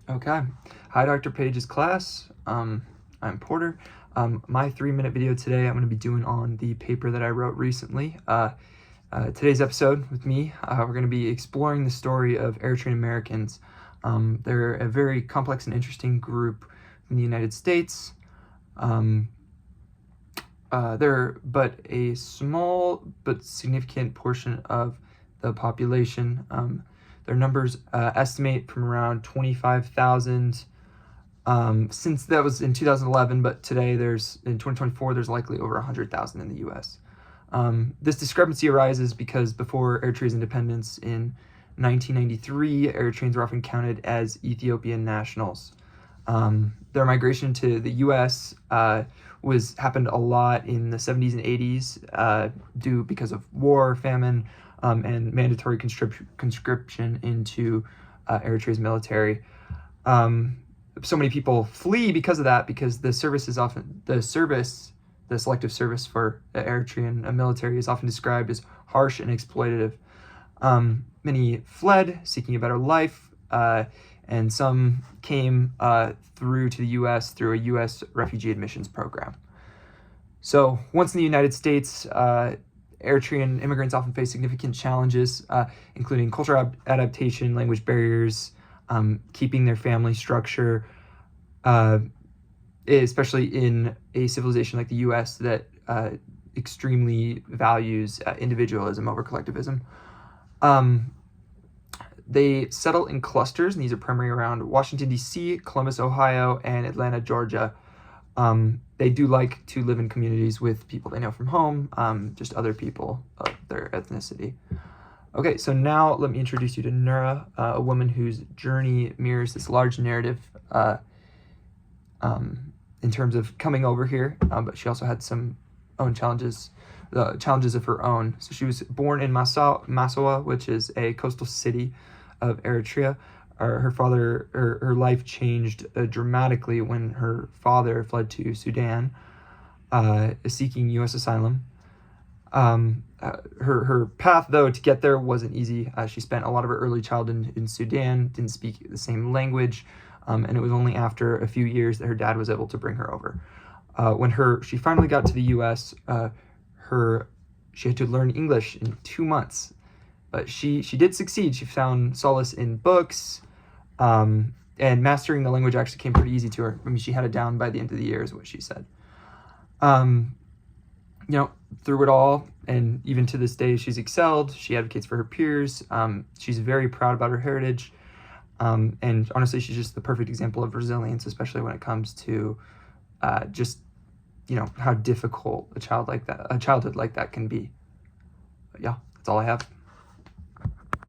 Okay. Hi, Dr. Page's class. I'm Porter. My 3-minute video today I'm going to be doing on the paper that I wrote recently. Today's episode with me, we're going to be exploring the story of Eritrean Americans. They're a very complex and interesting group in the United States. They're but a small but significant portion of the population. Their numbers estimate from around 25,000 since that was in 2011, but today in 2024, there's likely over 100,000 in the U.S. This discrepancy arises because before Eritrea's independence in 1993, Eritreans were often counted as Ethiopian nationals. Their migration to the U.S. Happened a lot in the 70s and 80s because of war, famine, and mandatory conscription into Eritrea's military. So many people flee because of that, because the selective service for the Eritrean military is often described as harsh and exploitative. Many fled, seeking a better life, and some came through to the U.S. through a U.S. refugee admissions program. So once in the United States, Eritrean immigrants often face significant challenges, including cultural adaptation, language barriers, keeping their family structure, especially in a civilization like the U.S. that extremely values individualism over collectivism. They settle in clusters, and these are primarily around Washington, D.C., Columbus, Ohio, and Atlanta, Georgia. They do like to live in communities with people they know from home, just other people of their ethnicity. Okay, so now let me introduce you to Nura, a woman whose journey mirrors this large narrative in terms of coming over here, but she also had some own challenges of her own. So she was born in Massawa, which is a coastal city of Eritrea. Her life changed dramatically when her father fled to Sudan, seeking U.S. asylum. Her path, though, to get there wasn't easy. She spent a lot of her early childhood in Sudan, didn't speak the same language, and it was only after a few years that her dad was able to bring her over. When she finally got to the U.S., she had to learn English in 2 months. But she did succeed. She found solace in books, and mastering the language actually came pretty easy to her. I mean, she had it down by the end of the year, is what she said. Through it all, and even to this day, she's excelled. She advocates for her peers. She's very proud about her heritage. And honestly, she's just the perfect example of resilience, especially when it comes to how difficult a childhood like that can be. But yeah, that's all I have.